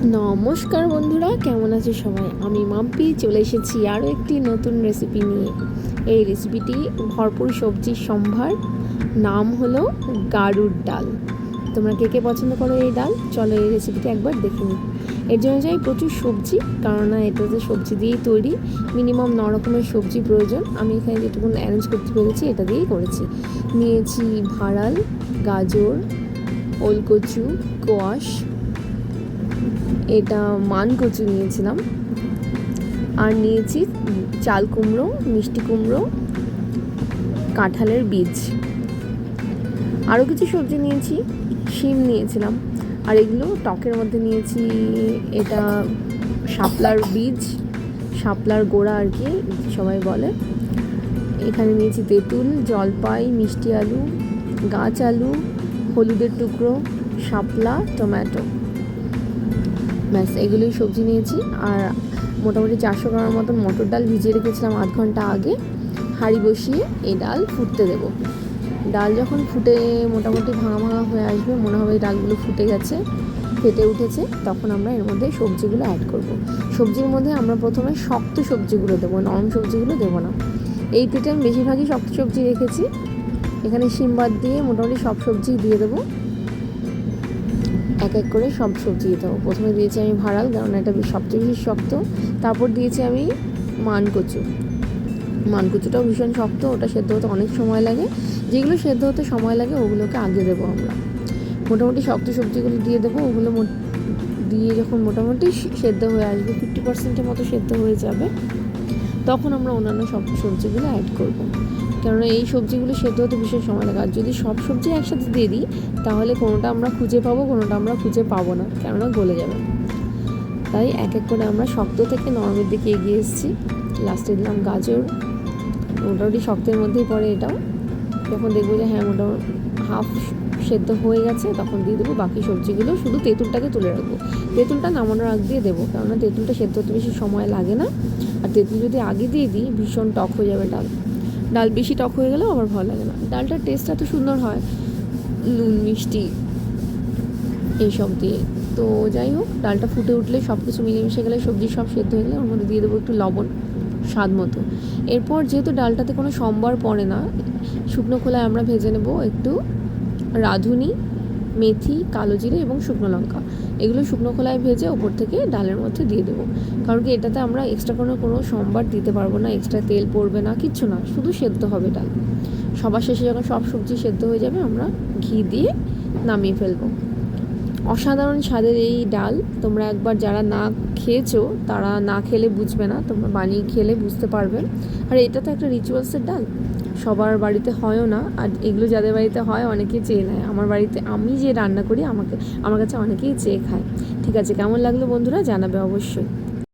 নমস্কার বন্ধুরা, কেমন আছে সবাই? আমি মাম্পি চলে এসেছি আরও একটি নতুন রেসিপি নিয়ে। এই রেসিপিটি ভরপুর সবজির সম্ভার, নাম হলো গাড়ুর ডাল। তোমরা কে কে পছন্দ করো এই ডাল? চলো এই রেসিপিটি একবার দেখে নিই। এর জন্য চাই প্রচুর সবজি, কারণ এটাতে সবজি দিয়েই তৈরি। মিনিমাম 9 রকমের সবজি প্রয়োজন। আমি এখানে যেটুকু অ্যারেঞ্জ করতে পেরেছি এটা দিয়েই করেছি। নিয়েছি ভাড়াল, গাজর, ওলকচু, কোয়াশ, এটা মান কচু নিয়েছিলাম, আর নিয়েছি চাল কুমড়ো, মিষ্টি কুমড়ো, কাঁঠালের বীজ, আরও কিছু সবজি নিয়েছি, শিম নিয়েছিলাম। আর এগুলো টকের মধ্যে নিয়েছি, এটা শাপলার বীজ, শাপলার গোড়া আর কি সবাই বলে। এখানে নিয়েছি তেঁতুল, জলপাই, মিষ্টি আলু, গাছ আলু, হলুদের টুকরো, শাপলা, টমেটো, ব্যাস এগুলোই সবজি নিয়েছি। আর মোটামুটি 400 গ্রামের মতন মটর ডাল ভিজিয়ে রেখেছিলাম আধ ঘন্টা আগে। হাঁড়ি বসিয়ে এই ডাল ফুটতে দেবো। ডাল যখন ফুটে মোটামুটি ভাঙা ভাঙা হয়ে আসবে, মনে হবে এই ডালগুলো ফুটে গেছে, ফেটে উঠেছে, তখন আমরা এর মধ্যে সবজিগুলো অ্যাড করব। সবজির মধ্যে আমরা প্রথমে শক্ত সবজিগুলো দেবো, নরম সবজিগুলো দেবো না। এই পেটে আমি বেশিরভাগই শক্ত সবজি রেখেছি। এখানে শিম বাদ দিয়ে মোটামুটি সব সবজি দিয়ে দেবো। এক এক করে সব সবজি দিতে হবে। প্রথমে দিয়েছি আমি ভাড়াল, কারণ এটা সবচেয়ে বেশি শক্ত। তারপর দিয়েছি আমি মানকচু। মানকচুটাও ভীষণ শক্ত, ওটা সেদ্ধ হতে অনেক সময় লাগে। যেগুলো সেদ্ধ হতে সময় লাগে ওগুলোকে আগে দেবো আমরা। মোটামুটি শক্ত সবজিগুলো দিয়ে দেবো। ওগুলো দিয়ে যখন মোটামুটি সেদ্ধ হয়ে আসবে, 50% মতো সেদ্ধ হয়ে যাবে, তখন আমরা অন্যান্য সব সবজিগুলো অ্যাড করবো। কেননা এই সবজিগুলো সেদ্ধ হতে ভীষণ সময় লাগে। আর যদি সব সবজি একসাথে দিয়ে দিই, তাহলে কোনোটা আমরা খুঁজে পাবো, কোনোটা আমরা খুঁজে পাবো না, কেননা গলে যাবে। তাই এক এক করে আমরা শক্ত থেকে নরমের দিকে এগিয়ে এসেছি। লাস্টে দিলাম গাজর, মোটামুটি শক্তের মধ্যেই পড়ে এটাও। যখন দেখবো যে হ্যাঁ মোটামুটি হাফ সেদ্ধ হয়ে গেছে, তখন দিয়ে দেবো বাকি সবজিগুলো। শুধু তেঁতুলটাকে তুলে রাখবো। তেঁতুলটা নামানোর আগ দিয়ে দেবো, কেননা তেঁতুলটা সেদ্ধ হতে বেশি সময় লাগে না। আর তেঁতুল যদি আগে দিয়ে দিই, ভীষণ টক হয়ে যাবে ডাল। ডাল বেশি টক হয়ে গেলেও আমার ভালো লাগে না। ডালটার টেস্ট এত সুন্দর হয় নুন মিষ্টি এইসব দিয়ে। তো যাই হোক, ডালটা ফুটে উঠলে সব কিছু মিলেমিশে গেলে, সবজি সব সেদ্ধ হয়ে গেলে, ওর মধ্যে দিয়ে দেবো একটু লবণ স্বাদ মতো। এরপর যেহেতু ডালটাতে কোনো সম্বার পড়ে না, শুকনো খোলায় আমরা ভেজে নেব একটু রাঁধুনি, মেথি, কালো জিরে এবং শুকনো লঙ্কা। এগুলো শুকনো খোলায় ভেজে ওপর থেকে ডালের মধ্যে দিয়ে দেবো। কারণ কি এটাতে আমরা এক্সট্রা কোনো সম্বার দিতে পারবো না, এক্সট্রা তেল পড়বে না, কিচ্ছু না, শুধু সেদ্ধ হবে ডাল। সবার শেষে যখন সব সবজি সেদ্ধ হয়ে যাবে, আমরা ঘি দিয়ে নামিয়ে ফেলবো। অসাধারণ স্বাদের এই ডাল, তোমরা একবার যারা না খেয়েছো তারা না খেলে বুঝবে না, তোমরা বানিয়ে খেলে বুঝতে পারবে। আর এটা তো একটা রিচুয়ালসের ডাল, সবার বাড়িতে হয়ও না। আর এগুলো যাদের বাড়িতে হয় অনেকে চেয়ে নেয়। আমার বাড়িতে আমি যে রান্না করি, আমার কাছে অনেকেই চেয়ে খায়। ঠিক আছে, কেমন লাগলো বন্ধুরা জানাবে অবশ্যই।